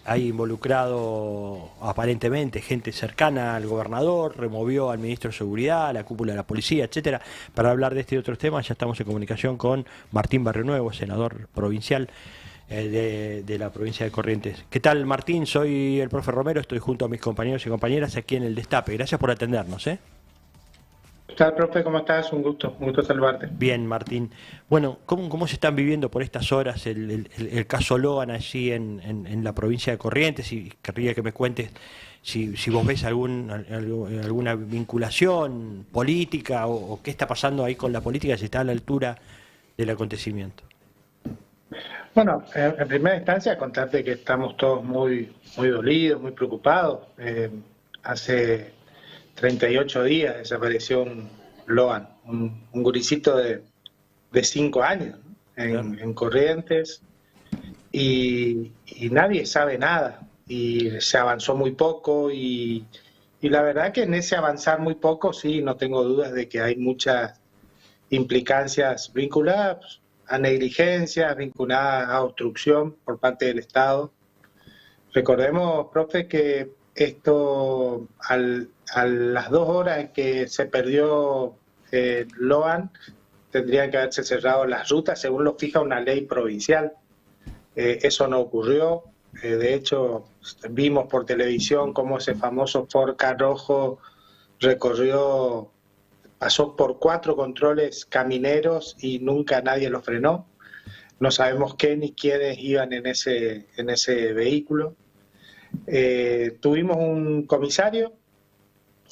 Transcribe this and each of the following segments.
hay involucrado aparentemente gente cercana al gobernador, removió al ministro de Seguridad, a la cúpula de la policía, etcétera. Para hablar de este y otros temas ya estamos en comunicación con Martín Barrionuevo, senador provincial de la provincia de Corrientes. ¿Qué tal, Martín? Soy el profe Romero, estoy junto a mis compañeros y compañeras aquí en el Destape. Gracias por atendernos, ¿eh? ¿Qué tal, profe? ¿Cómo estás? Un gusto saludarte. Bien, Martín. Bueno, ¿cómo se están viviendo por estas horas el caso Logan allí en la provincia de Corrientes? Y querría que me cuentes si vos ves alguna vinculación política o qué está pasando ahí con la política, si está a la altura del acontecimiento. Bueno, en primera instancia contarte que estamos todos muy dolidos, muy preocupados. Hace 38 días desapareció un Logan, un guricito de 5 años, ¿no? Claro. En Corrientes, y nadie sabe nada, y se avanzó muy poco, y la verdad que en ese avanzar muy poco, sí, no tengo dudas de que hay muchas implicancias vinculadas a negligencias, vinculadas a obstrucción por parte del Estado. Recordemos, profe, que esto a las 2 horas en que se perdió Logan, tendrían que haberse cerrado las rutas según lo fija una ley provincial. Eso no ocurrió. De hecho, vimos por televisión cómo ese famoso Ford Ka rojo pasó por 4 controles camineros y nunca nadie lo frenó. No sabemos qué ni quiénes iban en ese vehículo. Tuvimos un comisario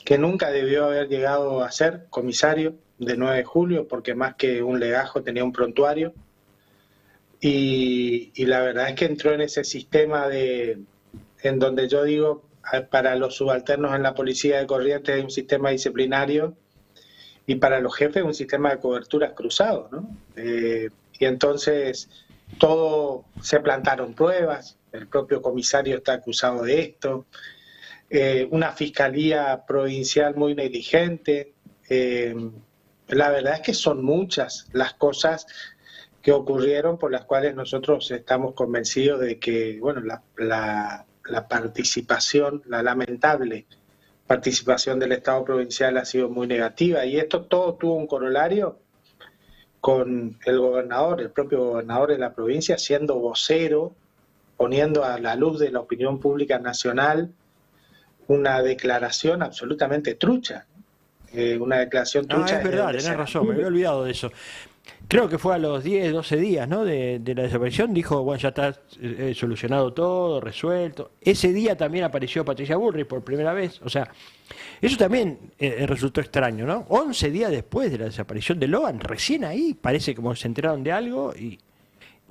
que nunca debió haber llegado a ser comisario de 9 de julio, porque más que un legajo tenía un prontuario. Y la verdad es que entró en ese sistema en donde yo digo, para los subalternos en la policía de Corrientes hay un sistema disciplinario, y para los jefes un sistema de coberturas cruzado, ¿no? Y entonces se plantaron pruebas, el propio comisario está acusado de esto, una fiscalía provincial muy negligente. La verdad es que son muchas las cosas que ocurrieron por las cuales nosotros estamos convencidos de que, bueno, la participación, la lamentable participación del Estado provincial ha sido muy negativa, y esto todo tuvo un corolario con el gobernador, el propio gobernador de la provincia, siendo vocero, poniendo a la luz de la opinión pública nacional una declaración absolutamente trucha, una declaración Ah, trucha es desde verdad, donde tenés se razón, me había olvidado de eso. Creo que fue a los 10, 12 días, ¿no? De la desaparición, dijo, bueno, ya está solucionado todo, resuelto. Ese día también apareció Patricia Bullrich por primera vez, o sea, eso también resultó extraño, ¿no? 11 días después de la desaparición de Logan, recién ahí, parece como se enteraron de algo y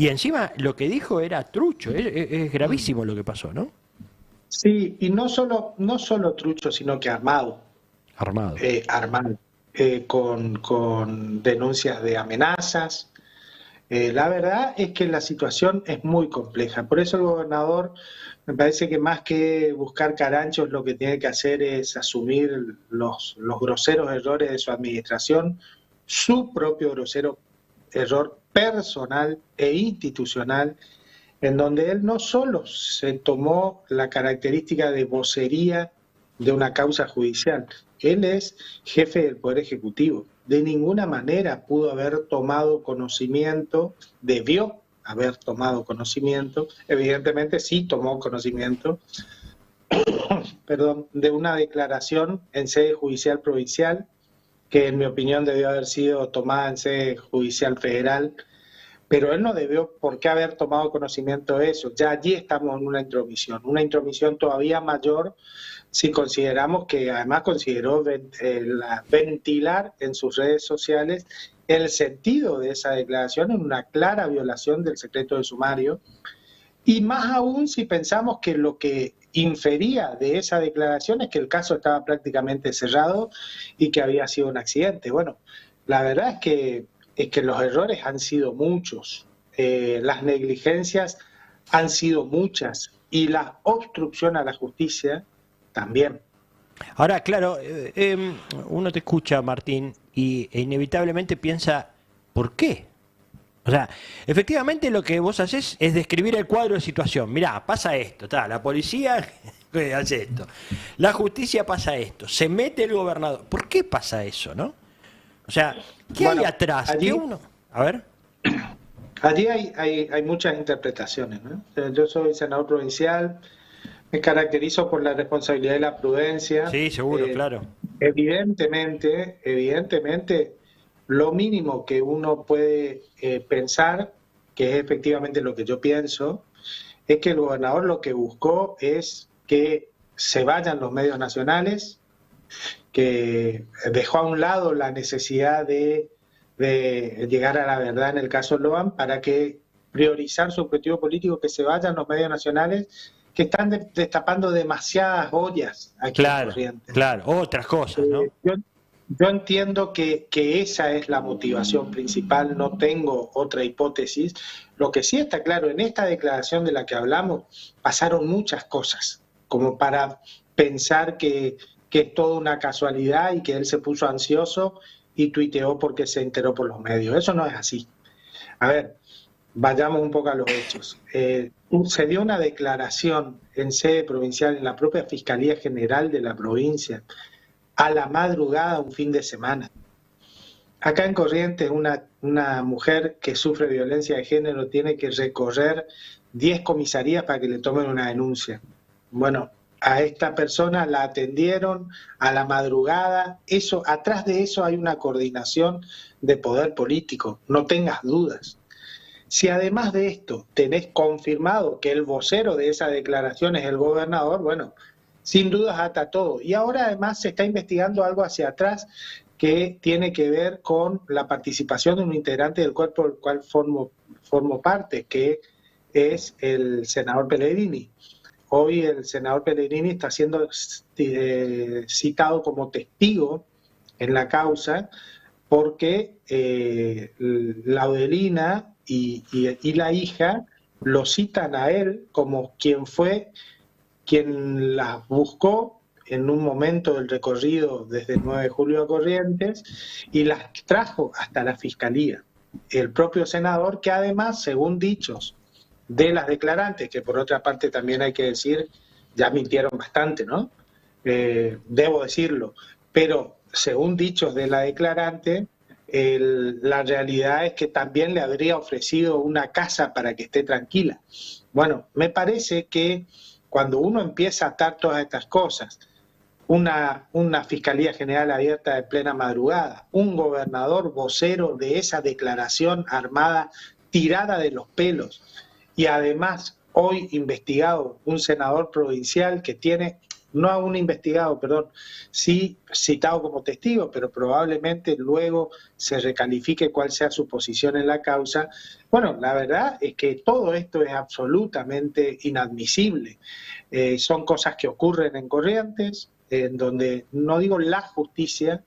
encima lo que dijo era trucho, es gravísimo lo que pasó, ¿no? Sí, y no solo trucho, sino que armado, Armado. armado, con denuncias de amenazas. La verdad es que la situación es muy compleja, por eso el gobernador me parece que más que buscar caranchos lo que tiene que hacer es asumir los groseros errores de su administración, su propio grosero error personal e institucional, en donde él no solo se tomó la característica de vocería de una causa judicial, él es jefe del Poder Ejecutivo. De ninguna manera pudo haber tomado conocimiento, debió haber tomado conocimiento, evidentemente sí tomó conocimiento, perdón, de una declaración en sede judicial provincial, que en mi opinión debió haber sido tomada en sede judicial federal, pero él no debió por qué haber tomado conocimiento de eso. Ya allí estamos en una intromisión todavía mayor si consideramos que además consideró ventilar en sus redes sociales el sentido de esa declaración en una clara violación del secreto de sumario, y más aún si pensamos que lo que infería de esa declaración es que el caso estaba prácticamente cerrado y que había sido un accidente. Bueno, la verdad es que los errores han sido muchos, las negligencias han sido muchas, y la obstrucción a la justicia también. Ahora, claro, uno te escucha, Martín, e inevitablemente piensa, ¿por qué? O sea, efectivamente lo que vos haces es describir el cuadro de situación. Mirá, pasa esto, la policía hace esto, la justicia pasa esto, se mete el gobernador. ¿Por qué pasa eso, no? O sea, ¿qué hay atrás? Allí, ¿Qué uno? A ver. allí hay muchas interpretaciones, ¿no? Yo soy senador provincial, me caracterizo por la responsabilidad y la prudencia. Sí, seguro, claro. Evidentemente, lo mínimo que uno puede pensar, que es efectivamente lo que yo pienso, es que el gobernador lo que buscó es que se vayan los medios nacionales, que dejó a un lado la necesidad de llegar a la verdad en el caso Loan para que priorizar su objetivo político, que se vayan los medios nacionales que están destapando demasiadas ollas aquí en Corrientes. Claro, otras cosas, ¿no? Yo entiendo que esa es la motivación principal, no tengo otra hipótesis. Lo que sí está claro, en esta declaración de la que hablamos, pasaron muchas cosas, como para pensar que es toda una casualidad y que él se puso ansioso y tuiteó porque se enteró por los medios. Eso no es así. A ver, vayamos un poco a los hechos. Se dio una declaración en sede provincial, en la propia Fiscalía General de la provincia, a la madrugada, un fin de semana. Acá en Corrientes, una mujer que sufre violencia de género tiene que recorrer 10 comisarías para que le tomen una denuncia. Bueno, a esta persona la atendieron a la madrugada. Atrás de eso hay una coordinación de poder político, no tengas dudas. Si además de esto tenés confirmado que el vocero de esa declaración es el gobernador, bueno, sin dudas ata todo. Y ahora además se está investigando algo hacia atrás que tiene que ver con la participación de un integrante del cuerpo del cual formo parte, que es el senador Pellegrini. Hoy el senador Pellegrini está siendo citado como testigo en la causa porque Laudelina y la hija lo citan a él como quien las buscó en un momento del recorrido desde el 9 de julio a Corrientes y las trajo hasta la Fiscalía. El propio senador, que además, según dichos de las declarantes, que por otra parte también hay que decir, ya mintieron bastante, ¿no? Debo decirlo, pero según dichos de la declarante, la realidad es que también le habría ofrecido una casa para que esté tranquila. Bueno, me parece que cuando uno empieza a atar todas estas cosas, una Fiscalía General abierta de plena madrugada, un gobernador vocero de esa declaración armada tirada de los pelos, y además hoy investigado un senador provincial que tiene, no a un investigado, perdón, sí citado como testigo, pero probablemente luego se recalifique cuál sea su posición en la causa. Bueno, la verdad es que todo esto es absolutamente inadmisible. Son cosas que ocurren en Corrientes, en donde, no digo la justicia,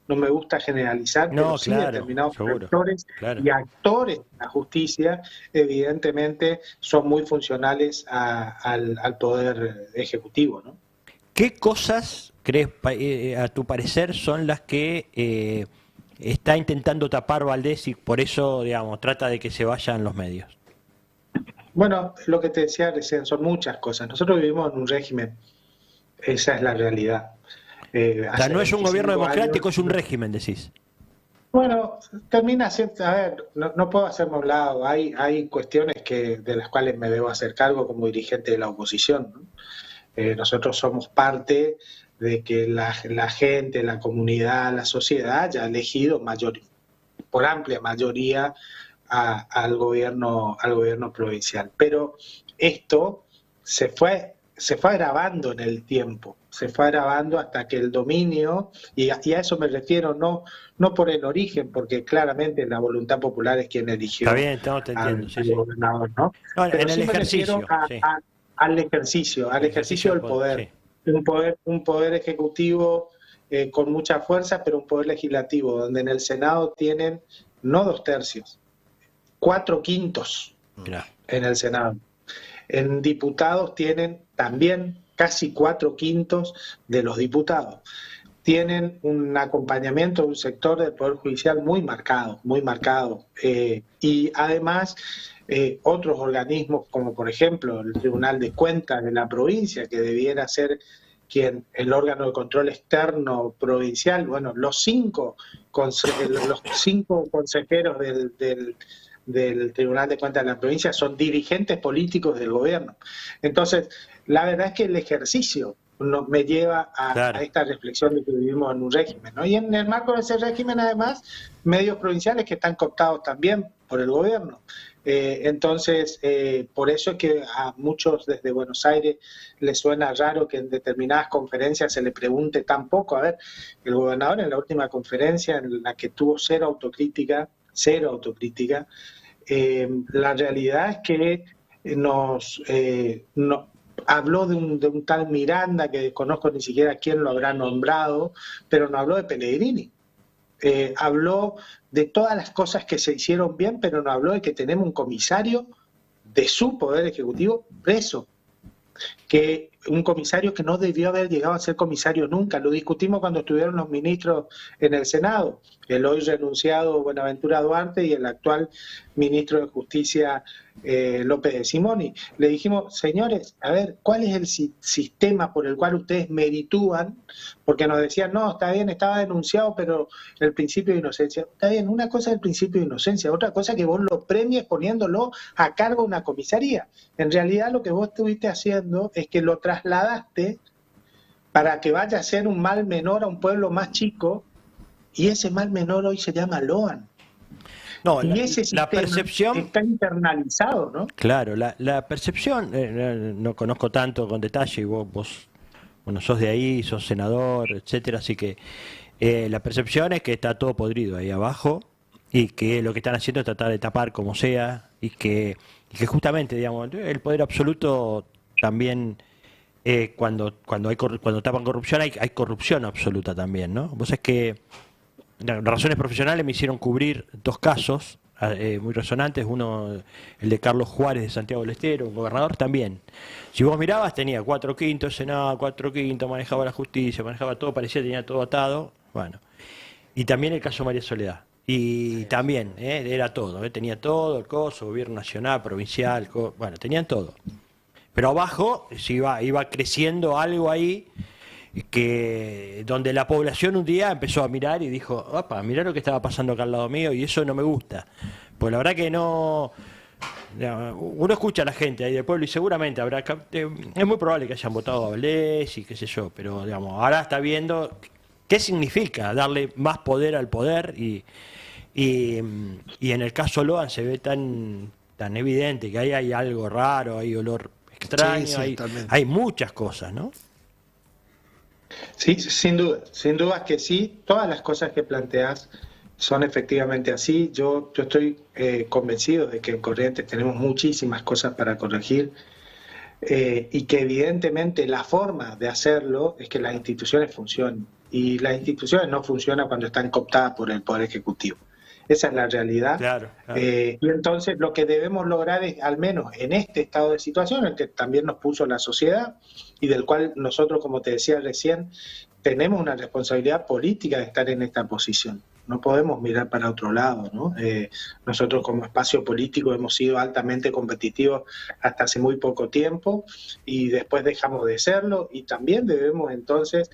no me gusta generalizar, pero sí determinados actores y actores de la justicia, evidentemente, son muy funcionales al poder ejecutivo, ¿no? ¿Qué cosas crees, a tu parecer, son las que está intentando tapar Valdés y por eso, digamos, trata de que se vayan los medios? Bueno, lo que te decía recién, son muchas cosas. Nosotros vivimos en un régimen, esa es la realidad. O sea, no es un gobierno democrático, es un régimen, decís. Bueno, termina siendo, a ver, no puedo hacerme a un lado, hay cuestiones de las cuales me debo hacer cargo como dirigente de la oposición, ¿no? Nosotros somos parte de que la gente, la comunidad, la sociedad haya elegido por amplia mayoría al gobierno provincial. Pero esto se fue agravando en el tiempo, se fue agravando hasta que el dominio, y a eso me refiero, no por el origen, porque claramente la voluntad popular es quien eligió al gobernador, ¿no? Pero en el ejercicio, al ejercicio del poder. Sí. Un poder ejecutivo con mucha fuerza, pero un poder legislativo, donde en el Senado tienen no 2/3, 4/5 en el Senado. En diputados tienen también casi 4/5 de los diputados. tienen un acompañamiento de un sector del Poder Judicial muy marcado, muy marcado. Y además, otros organismos, como por ejemplo el Tribunal de Cuentas de la provincia, que debiera ser el órgano de control externo provincial, bueno, los cinco consejeros del Tribunal de Cuentas de la provincia son dirigentes políticos del gobierno. Entonces, la verdad es que el ejercicio me lleva a esta reflexión de que vivimos en un régimen, ¿no? Y en el marco de ese régimen, además, medios provinciales que están cooptados también por el gobierno. Entonces, por eso es que a muchos desde Buenos Aires les suena raro que en determinadas conferencias se le pregunte tan poco. A ver, el gobernador en la última conferencia en la que tuvo cero autocrítica, la realidad es que habló de un tal Miranda, que desconozco ni siquiera quién lo habrá nombrado, pero no habló de Pellegrini. Habló de todas las cosas que se hicieron bien, pero no habló de que tenemos un comisario de su Poder Ejecutivo preso, que un comisario que no debió haber llegado a ser comisario nunca. Lo discutimos cuando estuvieron los ministros en el Senado, el hoy renunciado Buenaventura Duarte y el actual ministro de Justicia López de Simoni. Le dijimos, señores, a ver, ¿cuál es el sistema por el cual ustedes meritúan? Porque nos decían, no, está bien, estaba denunciado, pero el principio de inocencia. Está bien, una cosa es el principio de inocencia, otra cosa es que vos lo premies poniéndolo a cargo de una comisaría. En realidad lo que vos estuviste haciendo es que lo trasladaste para que vaya a ser un mal menor a un pueblo más chico, y ese mal menor hoy se llama Loan. No, y ese sistema percepción está internalizado, ¿no? Claro, la percepción, no conozco tanto con detalle, y vos bueno, sos de ahí, sos senador, etcétera, así que la percepción es que está todo podrido ahí abajo y que lo que están haciendo es tratar de tapar como sea y que justamente, digamos, el poder absoluto también, cuando tapan corrupción, hay corrupción absoluta también, ¿no? Vos sabés que razones profesionales me hicieron cubrir dos casos muy resonantes, uno el de Carlos Juárez de Santiago del Estero, un gobernador también. Si vos mirabas, tenía 4/5 Senado, 4/5, manejaba la justicia, manejaba todo, parecía que tenía todo atado. Bueno, y también el caso María Soledad. Y también, era todo, tenía todo, el coso, gobierno nacional, provincial, bueno, tenían todo. Pero abajo iba creciendo algo ahí, que donde la población un día empezó a mirar y dijo, opa, mirá lo que estaba pasando acá al lado mío, y eso no me gusta. Pues la verdad que no, uno escucha a la gente ahí del pueblo y seguramente es muy probable que hayan votado a Valdés y qué sé yo, pero digamos, ahora está viendo qué significa darle más poder al poder, y en el caso Loan se ve tan evidente que ahí hay algo raro, hay olor extraño, sí, hay muchas cosas, ¿no? Sí, sin duda que sí, todas las cosas que planteás son efectivamente así. Yo estoy convencido de que en Corrientes tenemos muchísimas cosas para corregir, y que evidentemente la forma de hacerlo es que las instituciones funcionen, y las instituciones no funcionan cuando están cooptadas por el Poder Ejecutivo. Esa es la realidad. Claro. Y entonces lo que debemos lograr es, al menos en este estado de situación, el que también nos puso la sociedad y del cual nosotros, como te decía recién, tenemos una responsabilidad política de estar en esta posición. No podemos mirar para otro lado, ¿no? Nosotros como espacio político hemos sido altamente competitivos hasta hace muy poco tiempo y después dejamos de serlo, y también debemos entonces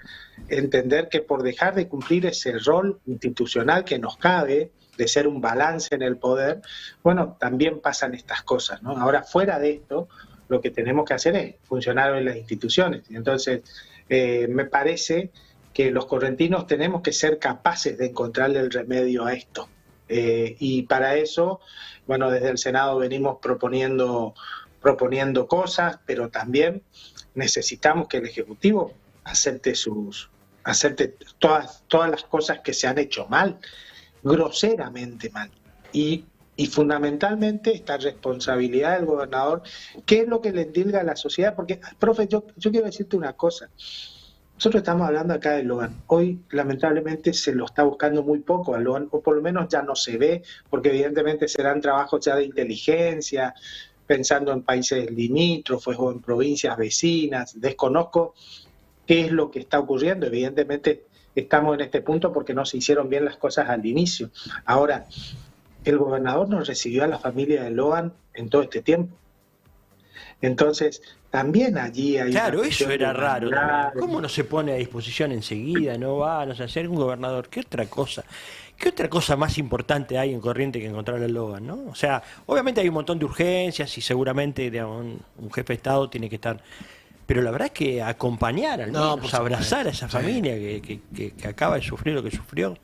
entender que por dejar de cumplir ese rol institucional que nos cabe, de ser un balance en el poder, bueno, también pasan estas cosas, ¿no? Ahora, fuera de esto, lo que tenemos que hacer es funcionar en las instituciones. Entonces, me parece que los correntinos tenemos que ser capaces de encontrarle el remedio a esto. Y para eso, bueno, desde el Senado venimos proponiendo cosas, pero también necesitamos que el Ejecutivo acepte todas las cosas que se han hecho mal, groseramente mal. Y fundamentalmente esta responsabilidad del gobernador, ¿qué es lo que le endilga a la sociedad? Porque, profe, yo quiero decirte una cosa. Nosotros estamos hablando acá de Loan. Hoy, lamentablemente, se lo está buscando muy poco a Loan, o por lo menos ya no se ve, porque evidentemente serán trabajos ya de inteligencia, pensando en países limítrofes o en provincias vecinas. Desconozco qué es lo que está ocurriendo. Evidentemente estamos en este punto porque no se hicieron bien las cosas al inicio. Ahora, el gobernador no recibió a la familia de Logan en todo este tiempo. Entonces, también allí hay... Claro, eso era raro también. ¿Cómo no se pone a disposición enseguida? No va, no sé, hacer un gobernador. ¿Qué otra cosa? ¿Qué otra cosa más importante hay en Corrientes que encontrar a Logan, no? O sea, obviamente hay un montón de urgencias y seguramente, digamos, un jefe de Estado tiene que estar... Pero la verdad es que acompañar, al menos, abrazar a esa familia que acaba de sufrir lo que sufrió.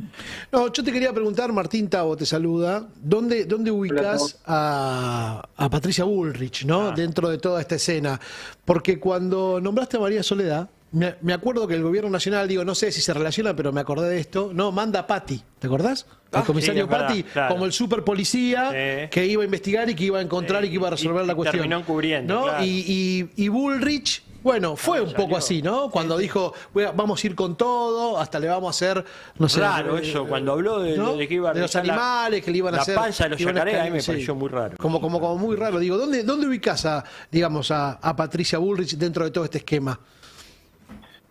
No, yo te quería preguntar, Martín Tabo te saluda, ¿dónde ubicás a Patricia Bullrich, ¿no? Dentro de toda esta escena? Porque cuando nombraste a María Soledad, me acuerdo que el gobierno nacional, digo, no sé si se relaciona, pero me acordé de esto, no, manda a Patti, ¿te acordás? El comisario Patti, claro, como el super policía que iba a investigar y que iba a encontrar y que iba a resolver la cuestión. Terminó encubriendo, ¿no? Claro. Y Bullrich, bueno, fue un poco así, ¿no? Cuando dijo, vamos a ir con todo, hasta le vamos a hacer, no sé... Raro eso, cuando habló de que iba a de los animales, que le iban a hacer... La panza de los yacarés, a mí me pareció muy raro. Como muy raro. Digo, ¿dónde ubicás a Patricia Bullrich dentro de todo este esquema?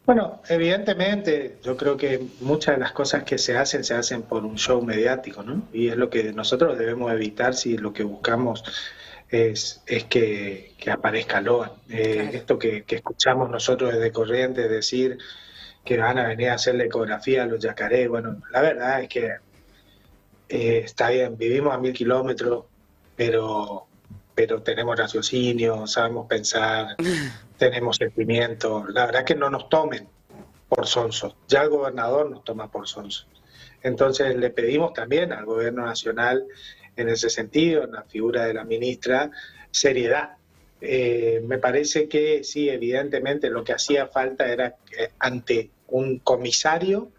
Bueno, evidentemente, yo creo que muchas de las cosas que se hacen por un show mediático, ¿no? Y es lo que nosotros debemos evitar si lo que buscamos es que aparezca Logan. Claro. Esto que escuchamos nosotros desde Corrientes, decir que van a venir a hacer la ecografía a los yacarés, bueno, la verdad es que está bien, vivimos a 1000 kilómetros, pero tenemos raciocinio, sabemos pensar, tenemos sentimientos. La verdad es que no nos tomen por sonsos. Ya el gobernador nos toma por sonsos. Entonces le pedimos también al gobierno nacional, en ese sentido, en la figura de la ministra, seriedad. Me parece que sí, evidentemente lo que hacía falta era ante un comisario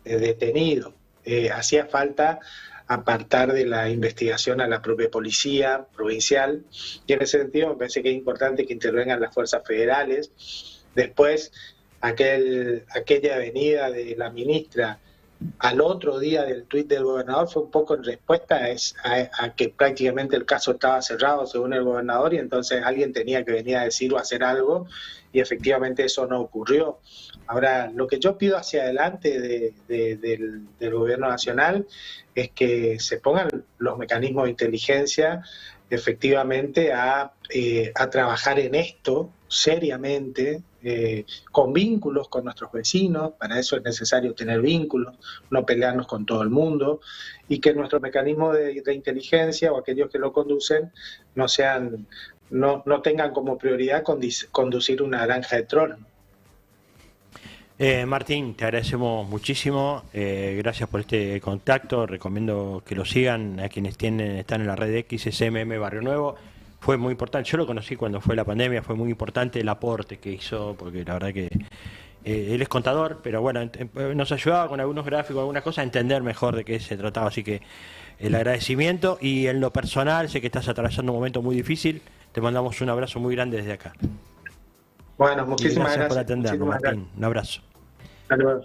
detenido, hacía falta apartar de la investigación a la propia policía provincial, y en ese sentido me parece que es importante que intervengan las fuerzas federales. Después, aquella venida de la ministra al otro día del tuit del gobernador fue un poco en respuesta a que prácticamente el caso estaba cerrado según el gobernador, y entonces alguien tenía que venir a decir o hacer algo, y efectivamente eso no ocurrió. Ahora, lo que yo pido hacia adelante del gobierno nacional es que se pongan los mecanismos de inteligencia efectivamente a trabajar en esto seriamente, con vínculos con nuestros vecinos. Para eso es necesario tener vínculos, no pelearnos con todo el mundo, y que nuestros mecanismos de inteligencia o aquellos que lo conducen no tengan como prioridad conducir una granja de tronos. Martín, te agradecemos muchísimo, gracias por este contacto, recomiendo que lo sigan a quienes están en la red XSMM Barrio Nuevo. Fue muy importante, yo lo conocí cuando fue la pandemia, fue muy importante el aporte que hizo, porque la verdad que él es contador, pero bueno, nos ayudaba con algunos gráficos, algunas cosas, a entender mejor de qué se trataba, así que el agradecimiento. Y en lo personal, sé que estás atravesando un momento muy difícil, te mandamos un abrazo muy grande desde acá. Bueno, muchísimas gracias por atendernos, Martín. Un abrazo. Hasta luego.